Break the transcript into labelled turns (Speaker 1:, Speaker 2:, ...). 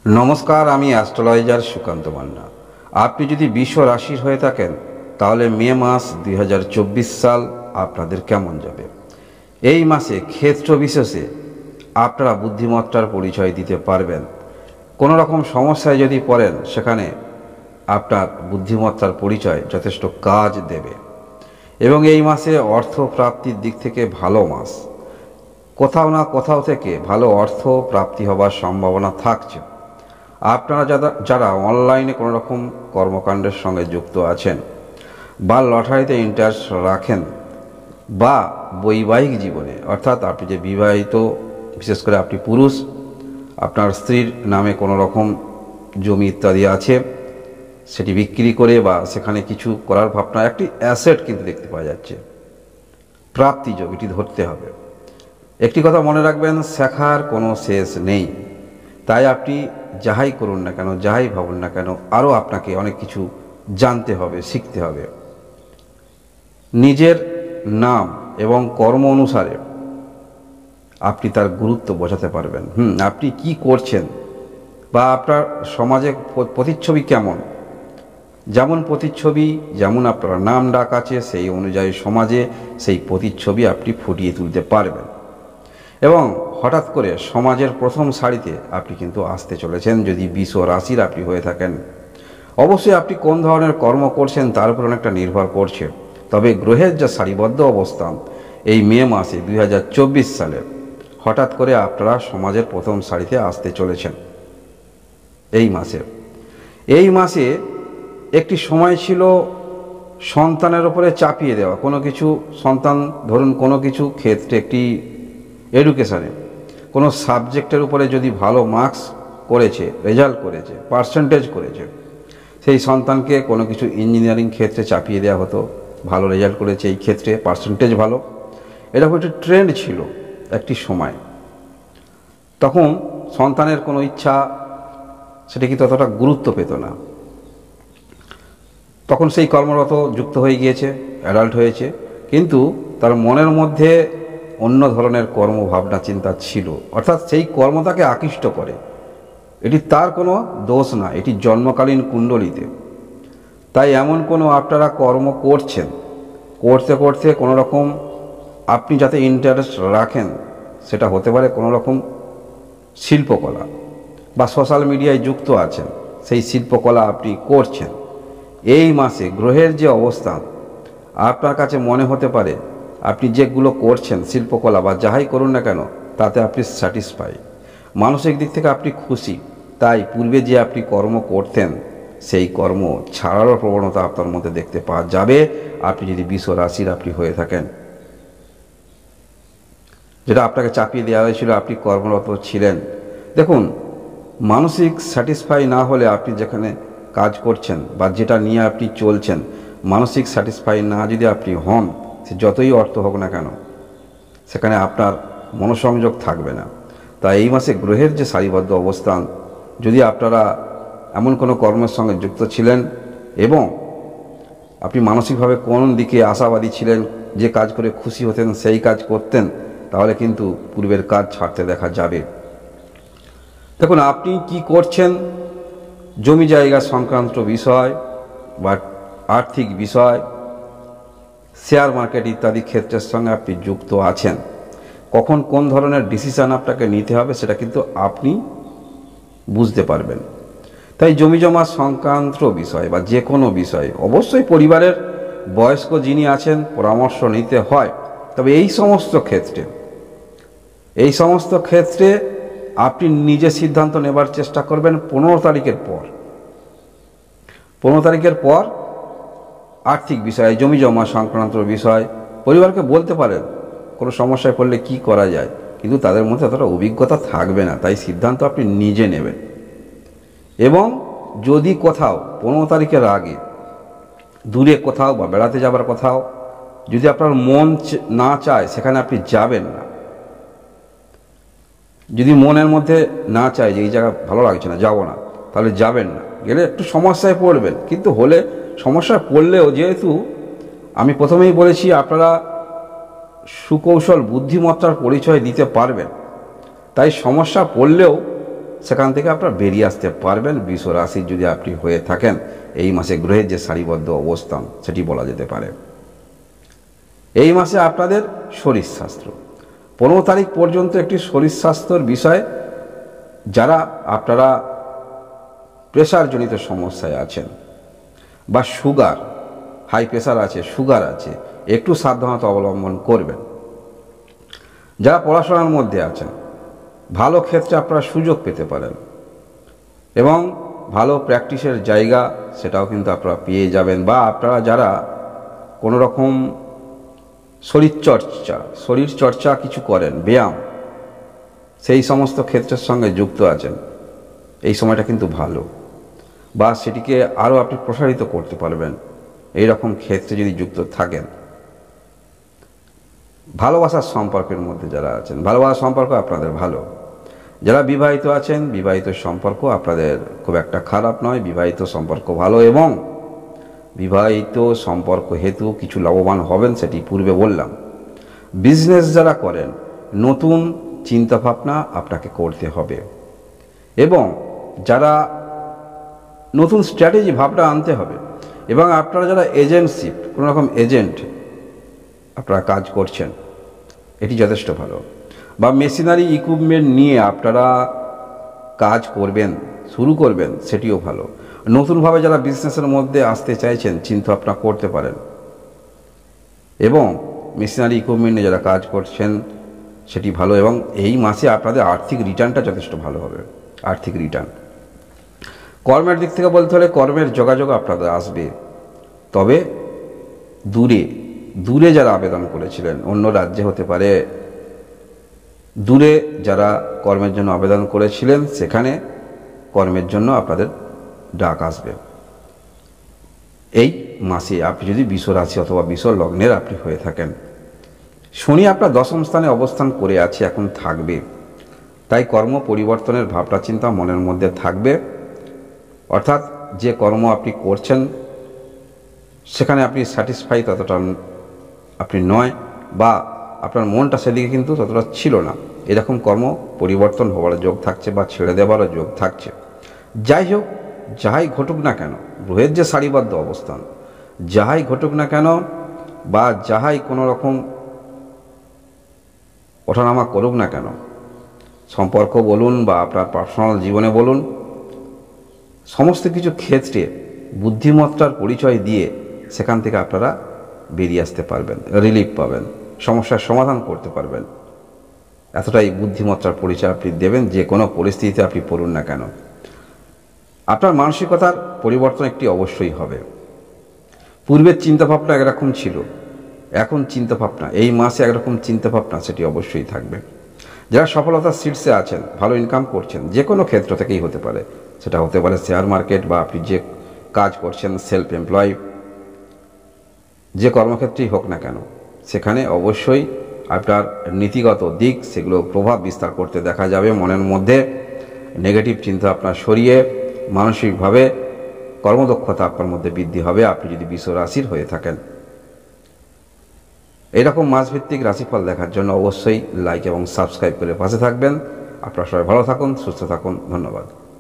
Speaker 1: নমস্কার, আমি অ্যাস্ট্রোলজার সুকান্ত মান্না। আপনি যদি বিশ্ব রাশির হয়ে থাকেন তাহলে মে মাস 2024 সাল আপনাদের কেমন যাবে। এই মাসে ক্ষেত্র বিশেষে আপনারা বুদ্ধিমত্তার পরিচয় দিতে পারবেন। কোনো রকম সমস্যায় যদি পড়েন সেখানে আপনার বুদ্ধিমত্তার পরিচয় যথেষ্ট কাজ দেবে এবং এই মাসে অর্থ প্রাপ্তির দিক থেকে ভালো মাস। কোথাও না কোথাও থেকে ভালো অর্থ প্রাপ্তি হবার সম্ভাবনা থাকছে। আপনারা যারা অনলাইনে কোনো রকম কর্মকাণ্ডের সঙ্গে যুক্ত আছেন বা লটারিতে ইন্টারেস্ট রাখেন বা বৈবাহিক জীবনে অর্থাৎ আপনি যে বিবাহিত, বিশেষ করে আপনি পুরুষ, আপনার স্ত্রীর নামে কোনো রকম জমি ইত্যাদি আছে, সেটি বিক্রি করে বা সেখানে কিছু করার ভাবনা, একটি অ্যাসেট কিন্তু দেখতে পাওয়া যাচ্ছে, প্রাপ্তি যোগ, এটি ধরতে হবে। একটি কথা মনে রাখবেন, শেখার কোনো শেষ নেই। তাই আপনি যাহাই করুন না কেন, যাহাই ভাবুন না কেন, আরও আপনাকে অনেক কিছু জানতে হবে, শিখতে হবে। নিজের নাম এবং কর্ম অনুসারে আপনি তার গুরুত্ব বোঝাতে পারবেন। আপনি কি করছেন বা আপনার সমাজে প্রতিচ্ছবি কেমন, যেমন প্রতিচ্ছবি, যেমন আপনার নাম ডাক আছে, সেই অনুযায়ী সমাজে সেই প্রতিচ্ছবি আপনি ফুটিয়ে তুলতে পারবেন এবং হঠাৎ করে সমাজের প্রথম সারিতে আপনি কিন্তু আসতে চলেছেন যদি বিশ্ব রাশির আপনি হয়ে থাকেন। অবশ্যই আপনি কোন ধরনের কর্ম করছেন তার উপর অনেকটা নির্ভর করছে, তবে গ্রহের যা সারিবদ্ধ অবস্থান এই মে মাসে 2024 সালে হঠাৎ করে আপনারা সমাজের প্রথম সারিতে আসতে চলেছেন। এই মাসে একটি সময় ছিল সন্তানের উপরে চাপিয়ে দেওয়া কোনো কিছু। সন্তান ধরুন কোনো কিছু ক্ষেত্রে, একটি এডুকেশানে কোনো সাবজেক্টের উপরে যদি ভালো মার্কস করেছে, রেজাল্ট করেছে, পার্সেন্টেজ করেছে, সেই সন্তানকে কোনো কিছু ইঞ্জিনিয়ারিং ক্ষেত্রে চাপিয়ে দেওয়া হতো। ভালো রেজাল্ট করেছে, এই ক্ষেত্রে পার্সেন্টেজ ভালো, এরকম একটি ট্রেন্ড ছিল একটি সময়। তখন সন্তানের কোনো ইচ্ছা সেটা কি ততটা গুরুত্ব পেত না। তখন সেই কর্মরত যুক্ত হয়ে গিয়েছে, অ্যাডাল্ট হয়েছে, কিন্তু তার মনের মধ্যে অন্য ধরনের কর্মভাবনা চিন্তা ছিল, অর্থাৎ সেই কর্ম তাকে আকৃষ্ট করে। এটি তার কোনো দোষ না, এটি জন্মকালীন কুণ্ডলিতে। তাই এমন কোনো আপনারা কর্ম করছেন, করতে করতে কোনো রকম আপনি যাতে ইন্টারেস্ট রাখেন, সেটা হতে পারে কোনো রকম শিল্পকলা বা সোশ্যাল মিডিয়ায় যুক্ত আছেন, সেই শিল্পকলা আপনি করছেন। এই মাসে গ্রহের যে অবস্থান, আপনার কাছে মনে হতে পারে আপনি যেগুলো করছেন শিল্পকলা বা যাহাই করুন না কেন তাতে আপনি স্যাটিসফাই, মানসিক দিক থেকে আপনি খুশি। তাই পূর্বে যে আপনি কর্ম করতেন সেই কর্ম ছাড়ারও প্রবণতা আপনার মধ্যে দেখতে পাওয়া যাবে আপনি যদি বিশ্ব রাশির আপনি হয়ে থাকেন। যেটা আপনাকে চাপিয়ে দেওয়া হয়েছিল, আপনি কর্মরত ছিলেন। দেখুন, মানসিক স্যাটিসফাই না হলে আপনি যেখানে কাজ করছেন বা যেটা নিয়ে আপনি চলছেন, মানসিক স্যাটিসফাই না যদি আপনি হন, সে যতই অর্থ হোক না কেন সেখানে আপনার মনোসংযোগ থাকবে না। তাই এই মাসে গ্রহের যে সারিবদ্ধ অবস্থান, যদি আপনারা এমন কোনো কর্মের সঙ্গে যুক্ত ছিলেন এবং আপনি মানসিকভাবে কোন দিকে আশাবাদী ছিলেন, যে কাজ করে খুশি হতেন সেই কাজ করতেন, তাহলে কিন্তু পূর্বের কাজ ছাড়তে দেখা যাবে। দেখুন, আপনি কি করছেন, জমি জায়গা সংক্রান্ত বিষয় বা আর্থিক বিষয়, শেয়ার মার্কেট ইত্যাদি ক্ষেত্রের সঙ্গে আপনি যুক্ত আছেন। কখন কোন ধরনের ডিসিশান আপনাকে নিতে হবে সেটা কিন্তু আপনি বুঝতে পারবেন। তাই জমি জমা সংক্রান্ত বিষয় বা যে কোনো বিষয় অবশ্যই পরিবারের বয়স্ক যিনি আছেন পরামর্শ নিতে হয়। তবে এই সমস্ত ক্ষেত্রে আপনি নিজে সিদ্ধান্ত নেবার চেষ্টা করবেন 15 তারিখের পর। 15 তারিখের পর আর্থিক বিষয়, জমি জমা সংক্রান্ত বিষয় পরিবারকে বলতে পারেন কোনো সমস্যায় পড়লে কি করা যায়, কিন্তু তাদের মধ্যে এতটা অভিজ্ঞতা থাকবে না। তাই সিদ্ধান্ত আপনি নিজে নেবেন। এবং যদি কোথাও 15 তারিখের আগে দূরে কোথাও বা বেড়াতে যাবার কোথাও যদি আপনার মন না চায়, সেখানে আপনি যাবেন না। যদি মনের মধ্যে না চায় যে এই জায়গা ভালো লাগছে না, যাব না, তাহলে যাবেন না। গেলে একটু সমস্যায় পড়বেন, কিন্তু সমস্যায় পড়লেও যেহেতু আমি প্রথমেই বলেছি আপনারা সুকৌশল বুদ্ধিমত্তার পরিচয় দিতে পারবেন, তাই সমস্যা পড়লেও সেখান থেকে আপনারা বেরিয়ে আসতে পারবেন। বৃষ রাশির যদি আপনি হয়ে থাকেন, এই মাসে গ্রহের যে সারিবদ্ধ অবস্থান সেটি বলা যেতে পারে। এই মাসে আপনাদের শরীর স্বাস্থ্য 15 তারিখ পর্যন্ত একটি শরীর স্বাস্থ্যের বিষয়, যারা আপনারা প্রেশারজনিত সমস্যায় আছেন বা সুগার, হাই প্রেশার আছে, সুগার আছে, একটু সাবধানতা অবলম্বন করবেন। যারা পড়াশোনার মধ্যে আছেন, ভালো ক্ষেত্রে আপনারা সুযোগ পেতে পারেন এবং ভালো প্র্যাকটিসের জায়গা সেটাও কিন্তু আপনারা পেয়ে যাবেন। বা আপনারা যারা কোনো রকম শরীরচর্চা কিছু করেন, ব্যায়াম, সেই সমস্ত ক্ষেত্রের সঙ্গে যুক্ত আছেন, এই সময়টা কিন্তু ভালো, বা সেটিকে আরও আপনি প্রসারিত করতে পারবেন এই রকম ক্ষেত্রে যদি যুক্ত থাকেন। ভালোবাসার সম্পর্কের মধ্যে যারা আছেন, ভালোবাসার সম্পর্ক আপনাদের ভালো। যারা বিবাহিত আছেন, বিবাহিত সম্পর্ক আপনাদের খুব একটা খারাপ নয়, বিবাহিত সম্পর্ক ভালো এবং বিবাহিত সম্পর্ক হেতু কিছু লাভবান হবেন, সেটি পূর্বে বললাম। বিজনেস যারা করেন, নতুন চিন্তাভাবনা আপনাকে করতে হবে এবং যারা নতুন স্ট্র্যাটেজি ভাবনা আনতে হবে। এবং আপনারা যারা এজেন্টশিপ, কোনো রকম এজেন্ট আপনারা কাজ করছেন, এটি যথেষ্ট ভালো। বা মেশিনারি ইকুইপমেন্ট নিয়ে আপনারা কাজ করবেন, শুরু করবেন, সেটিও ভালো। নতুনভাবে যারা বিজনেসের মধ্যে আসতে চাইছেন, চিন্তা ভাবনা করতে পারেন। এবং মেশিনারি ইকুইপমেন্টে যারা কাজ করছেন, সেটি ভালো। এবং এই মাসে আপনাদের আর্থিক রিটার্নটা যথেষ্ট ভালো হবে, আর্থিক রিটার্ন। কর্মের দিক থেকে বলতে হলে কর্মের যোগাযোগ আপনাদের আসবে, তবে দূরে যারা আবেদন করেছিলেন, অন্য রাজ্যে হতে পারে, দূরে যারা কর্মের জন্য আবেদন করেছিলেন, সেখানে কর্মের জন্য আপনাদের ডাক আসবে। এই মাসে আপনি যদি বৃষ রাশি অথবা বৃষ লগ্নের আপনি হয়ে থাকেন, শনি আপনার দশম স্থানে অবস্থান করে আছে, এখন থাকবে। তাই কর্ম পরিবর্তনের ভাবনা চিন্তা মনের মধ্যে থাকবে। অর্থাৎ যে কর্ম আপনি করছেন সেখানে আপনি স্যাটিসফাই ততটা আপনি নয়, বা আপনার মনটা সেদিকে কিন্তু ততটা ছিল না, এরকম কর্ম পরিবর্তন হওয়ার যোগ থাকছে বা ছেড়ে দেওয়ারও যোগ থাকছে। যাই হোক, যাহাই ঘটুক না কেন, গ্রহের যে সারিবদ্ধ অবস্থান, যাহাই ঘটুক না কেন বা যাহাই কোনো রকম ওঠানামা করুক না কেন, সম্পর্ক বলুন বা আপনার পার্সোনাল জীবনে বলুন, সমস্ত কিছু ক্ষেত্রে বুদ্ধিমত্তার পরিচয় দিয়ে সেখান থেকে আপনারা বেরিয়ে আসতে পারবেন, রিলিফ পাবেন, সমস্যার সমাধান করতে পারবেন। এতটাই বুদ্ধিমত্তার পরিচয় আপনি দেবেন, যে কোনো পরিস্থিতিতে আপনি পড়ুন না কেন। আপনার মানসিকতার পরিবর্তন একটি অবশ্যই হবে। পূর্বের চিন্তাভাবনা একরকম ছিল, এখন চিন্তাভাবনা, এই মাসে একরকম চিন্তাভাবনা, সেটি অবশ্যই থাকবে। যারা সফলতার শীর্ষে আছেন, ভালো ইনকাম করছেন, যে কোনো ক্ষেত্র থেকেই হতে পারে, সেটা হতে পারে শেয়ার মার্কেট, বা আপনি যে কাজ করছেন সেলফ এমপ্লয়, যে কর্মক্ষেত্রেই হোক না কেন, সেখানে অবশ্যই আপনার নীতিগত দিক সেগুলো প্রভাব বিস্তার করতে দেখা যাবে। মনের মধ্যে নেগেটিভ চিন্তা আপনার সরিয়ে মানসিকভাবে কর্মদক্ষতা আপনার মধ্যে বৃদ্ধি হবে, আপনি যদি বৃষ রাশির হয়ে থাকেন। এইরকম মাসভিত্তিক রাশিফল দেখার জন্য অবশ্যই লাইক এবং সাবস্ক্রাইব করে পাশে থাকবেন। আপনারা সবাই ভালো থাকুন, সুস্থ থাকুন, ধন্যবাদ।